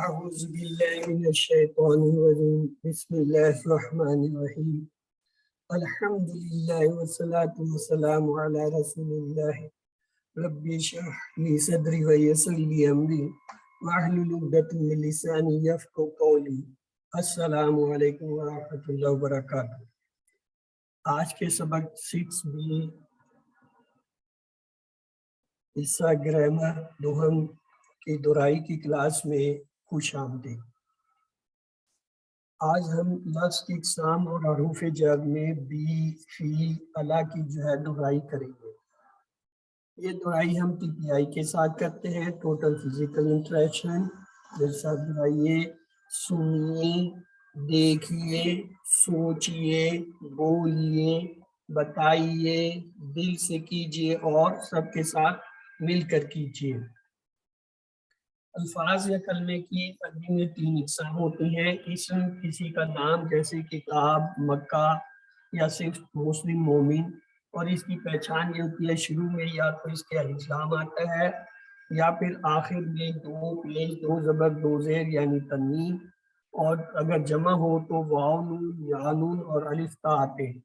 اعوذ باللہ من الشیطان الرجیم بسم اللہ الرحمن الرحیم الحمدللہ والصلاة والسلام علی رسول اللہ رب اشرح لی صدری ویسر لی امری واحلل عقدۃ من لسانی یفقہوا قولی۔ السلام علیکم ورحمۃ اللہ وبرکاتہ۔ آج کے سبق 6B حصہ گرامر دوہم کی دہرائی کی کلاس میں خوش آمدید۔ آج ہم لفظ کی اقسام اور حروف جر میں بی فی الا کی دہرائی کریں گے۔ یہ دہرائی ہم TPI کے ساتھ کرتے ہیں، ٹوٹل فزیکل انٹریکشن۔ میرے ساتھ دہرائیے: سنیے، دیکھیے، سوچیے، بولیے، بتائیے، دل سے کیجیے اور سب کے ساتھ مل کر کیجیے۔ الفاظ یا کلمے کی عربی میں 3 اقسام ہوتی ہیں۔ اسم کسی کا نام جیسے کتاب، مکہ یا صرف مسلم مومن، اور اس کی پہچان یہ ہوتی ہے شروع میں یا تو اس کے الف لام آتا ہے یا پھر آخر میں 2 پیش 2 زبر 2 زیر یعنی تنوین، اور اگر جمع ہو تو واو نون یا نون اور الف تا آتے ہیں۔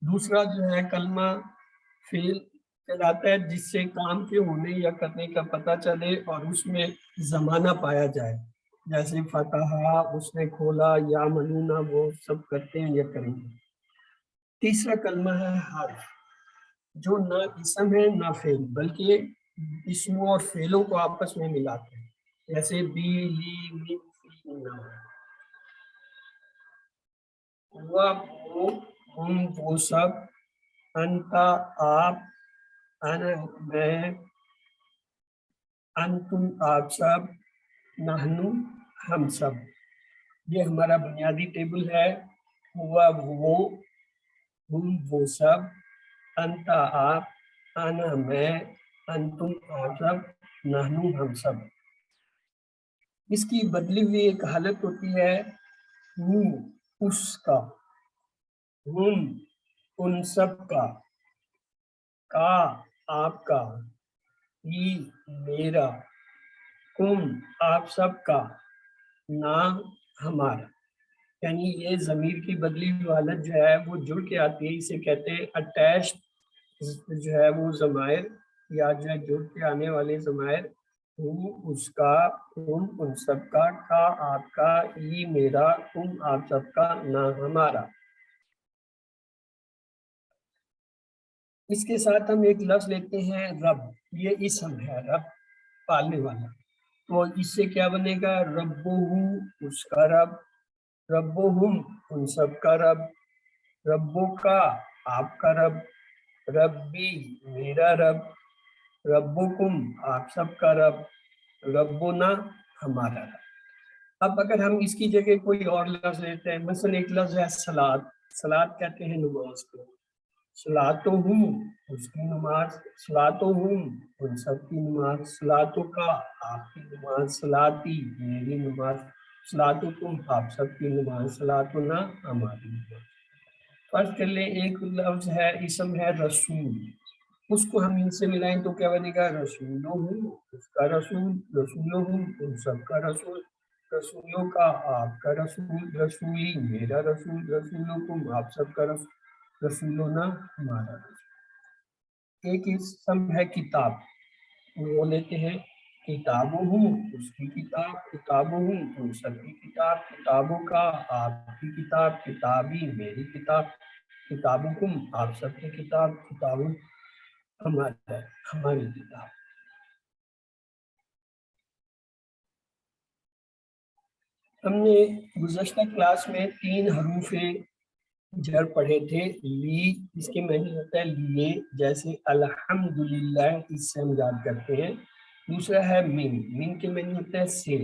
دوسرا کلمہ فعل کہلاتا ہے جس سے کام کے ہونے یا کرنے کا پتہ چلے اور اس میں زمانہ پایا جائے، جیسے فتح، اس نے کھولا، یا منونا، وہ سب کرتے ہیں یا کریں گے۔ تیسرا کلمہ ہے حرف، جو نہ اسم ہے نہ فعل بلکہ اسموں اور فعلوں کو آپس میں ملاتے ہیں، جیسے بی، لی، من، فی، نہ، وہ سب، انتا آپ، انا میں، انتم آپ سب، نحنو ہم سب۔ یہ ہمارا بنیادی ٹیبل ہے۔ ہوا وہ، ہم وہ سب، انتا آپ، انا میں، انتم آپ سب، نحنو ہم سب۔ اس کی بدلی ہوئی ایک حالت ہوتی ہے وہ اس کا، ہم ان سب کا آپ کا، یہ میرا، تم آپ سب کا، نہ ہمارا۔ یعنی یہ ضمیر کی بدلی ہوئی حالت وہ جڑ کے آتی ہے، اسے کہتے ہیں اٹیچ وہ ضمائر یا جڑ کے آنے والے ضمائر۔ تم اس کا، تم ان سب کا آپ کا، یہ میرا، تم آپ سب کا، نہ ہمارا۔ اس کے ساتھ ہم ایک لفظ لیتے ہیں رب۔ یہ اسم ہے، رب پالنے والا۔ تو اس سے کیا بنے گا؟ ربہ، اس کا رب، ربہم، ان سب کا رب، ربو کا، آپ کا رب، ربی، میرا رب، ربکم، آپ سب کا رب، ربنا، ہمارا رب۔ اب اگر ہم اس کی جگہ کوئی اور لفظ لیتے ہیں، مثلا ایک لفظ ہے صلاۃ۔ صلاۃ کہتے ہیں نماز کو۔ صلاتہم، اس کی نماز، صلاتہم، ان سب کی نماز، صلاتک، آپ کی نماز، صلاتی، میری نماز، صلاتکم، آپ سب کی نماز، صلاتنا، ہماری نماز۔ فرض کر لیں ایک لفظ ہے، اسم ہے رسول، اس کو ہم ان سے ملائیں تو کیا بنے گا؟ رسولہم، اس کا رسول، رسولہم، ان سب کا رسول، رسولوں کا، آپ کا رسول، رسولی، میرا رسول، رسولکم، آپ سب کا رسول، رسولنا، ہمارا رسول۔ ایک اسم ہے کتاب، وہ لیتے ہیں کتابہم، اس کی کتاب، کتابہم، ان سب کی کتاب، کتابوں کا، آپ کی کتاب، کتابی، میری کتاب، کتابکم، آپ سب کی کتاب، کتاب ہماری کتاب۔ ہم نے گزشتہ کلاس میں 3 حروف جر پڑھے تھے۔ لی، اس کے معنی ہوتا ہے لیے، جیسے الحمدللہ، اس سے ہم یاد کرتے ہیں۔ دوسرا ہے من، من کے معنی ہوتا ہے سے،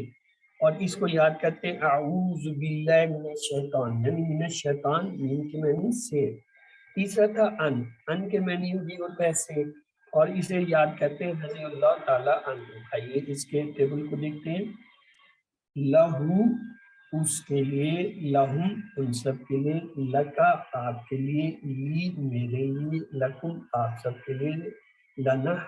اور اس کو یاد کرتے ہیں اعوذ باللہ من الشیطان، یعنی من الشیطان، من کے معنی سے۔ تیسرا تھا ان کے معنی بھی ہوتا ہے سے، اور اسے یاد کرتے ہیں رضی اللہ تعالیٰ عنہ۔ آئیے اس کے ٹیبل کو دیکھتے ہیں۔ لہو، اس کے لیے، لہم، ان سب کے لیے، لکا، آپ کے لیے، لی، میرے لیے، لکم، آپ سب کے لیے، لنا،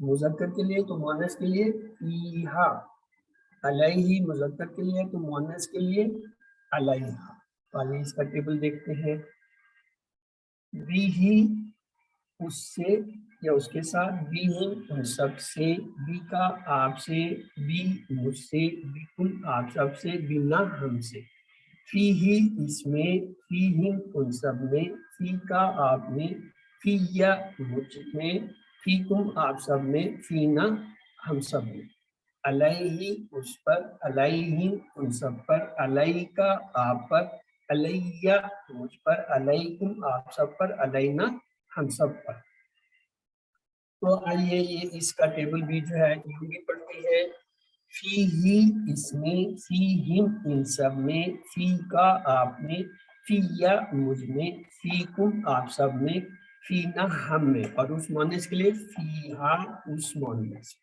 مذکر کے لیے تو مؤنث کے لیے فیہا، علیہ مذکر کے لیے تو مؤنث کے لیے علیہا. تو آئیے اس کا ٹیبل دیکھتے ہیں. بی ہی اس سے یا اس کے ساتھ، بی ہم ان سب سے، بی کا آپ سے، بی مجھ سے، بی کم آپ سب سے، بی نہ ہم سے. فی ہی اس میں، فی ہم ان سب میں، فی کا آپ میں، فی یا مجھ میں، فی کم آپ سب میں، فی نہ ہم سب میں. علیہ اس پر، علیہ ان سب پر، علیہ کا آپ پر، علیہ مجھ پر، علیکم آپ سب پر، علینا ہم سب پر. تو آئیے یہ اس کا ٹیبل بھی جو ہے یوں بھی پڑھتے ہیں. فی ہی اس میں، فی ہم ان سب میں، فی کا آپ میں، فی یا مجھ میں، فی کم آپ سب میں، فی نہ ہم میں. اور اس مؤنث کے لیے فی ہا اس مؤنث.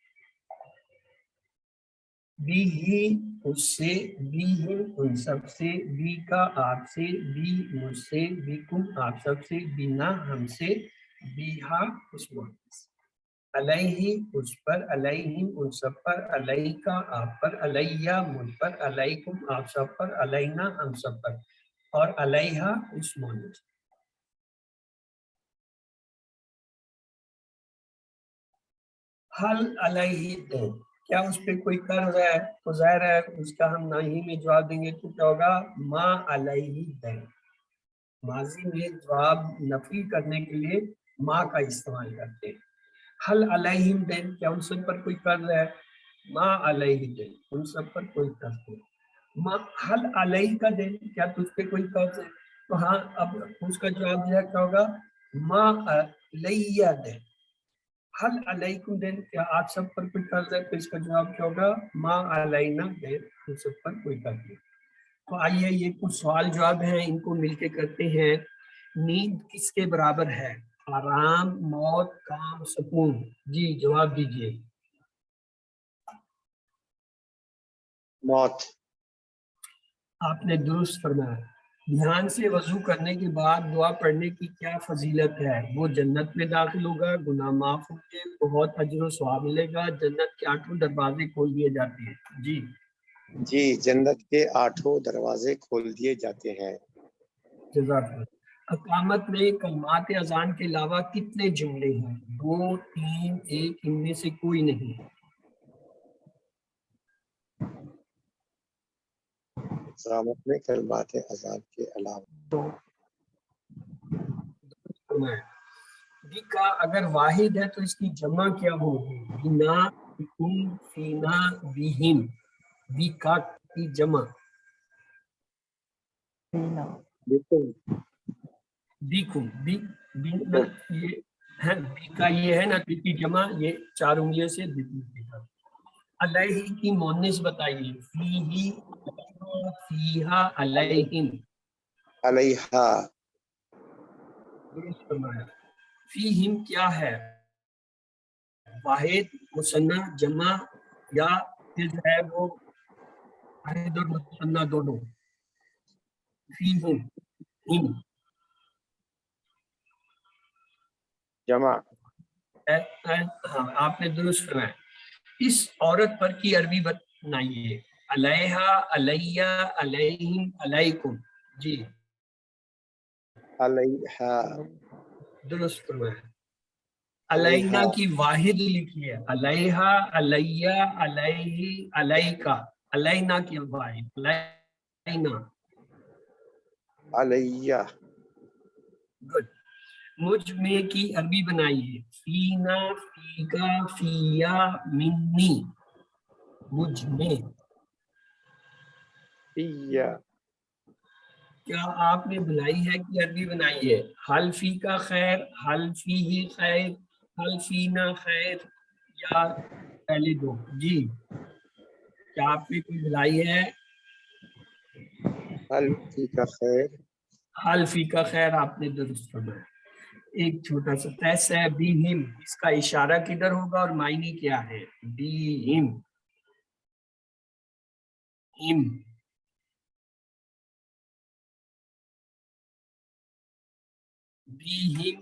بی ہی اس سے، بی ہم ان سب سے، بی کا آپ سے، بی مجھ سے، بی کم آپ سب سے، بی نہ ہم سے، بی ہا اس مؤنث. علیہ اس پر، علیہم ان سب پر، علیہ کا آپ پر، علیہ مجھ پر، علیکم آپ سب پر، علینا ہم سب پر. اور علیہا اس مؤنث. حل علیہ دین، کیا اس پہ کوئی قرض ہے؟ تو ظاہر ہے اس کا ہم نہ ہی میں جواب دیں گے تو کیا ہوگا؟ ما علیہ دین. ماضی میں جواب نفی کرنے کے لیے ما کا استعمال کرتے ہیں. حل علیہم دین، کیا ان سب پر کوئی قرض ہے؟ ما علیہ دین، ان سب پر کوئی قرض نہیں. حل علیہ کا دین، کیا تجھ پہ کوئی قرض ہے؟ تو ہاں اب اس کا جواب جو ہے کیا ہوگا؟ ما علیہ دین. حل علیکم دین، کیا آپ سب پر کوئی قرض ہے؟ تو اس کا جواب کیا ہوگا؟ ما علینا دین، ان سب پر کوئی قرض نہیں. تو آئیے یہ کچھ سوال جواب ہیں، ان کو مل کے کرتے ہیں. نیند کس کے برابر ہے؟ آرام، موت، کام، سکون. جی جواب دیجیے. موت. آپ نے درست فرمایا. دھیان سے وضو کرنے کے بعد دعا پڑھنے کی کیا فضیلت ہے؟ وہ جنت میں داخل ہوگا، گناہ معاف ہوں گے، بہت اجر و ثواب ملے گا، جنت کے 8 دروازے کھول دیے جاتے ہیں. جی جی جنت کے 8 دروازے کھول دیے جاتے ہیں. جزاک اللہ. اقامت میں کلمات اذان کے علاوہ کتنے جملے ہیں؟ 2، 3، 1، ان میں سے کوئی نہیں. اقامت میں کلمات اذان کے علاوہ بی کا اگر واحد ہے تو اس کی جمع کیا ہوگی؟ بنا، بکم، فینا، بیہم. بی کا کی جمع بالکل. بیکم، بی یہ ہے، بی کا یہ ہے نا، بی کی جمع یہ 4 انگلیوں سے بیکم. علیہ کی مؤنث بتائیے. فیہی، فیہا، علیہم. علیہا. درست فرمایا. فیہم کیا ہے؟ واحد، مثنی، جمع، یا پھر جو ہے وہ واحد اور مثنی دونوں. فیہم، ہم. جمع. ہاں آپ نے درست فرمایا. اس عورت پر کی عربی بتائیے. علیہا، علیہ، علیہم، علیکم. جی علیہا. درست فرمایا. علینا علیہا. کی واحد لکھی ہے. علیہا، علیہ، علیہ، علیکا. علینا کی واحد علینا. علیہ. گڈ. مجھ میں کی عربی بنائیے. فینا، فیکا، فیا، منی. مجھ میں. فیہ. کیا آپ نے بھلائی ہے کہ عربی بنائی ہے؟ حل فی کا خیر، حل فی ہی خیر، حل فینا خیر، یا پہلے دو؟ جی کیا آپ نے کوئی بھلائی ہے؟ حل فی کا خیر. حل فی کا خیر آپ نے درست فرمایا. ایک چھوٹا سا ٹیسٹ ہے. بی ہم، اس کا اشارہ کدھر ہوگا اور معنی کیا ہے؟ بی ہم، ہم. بی ہم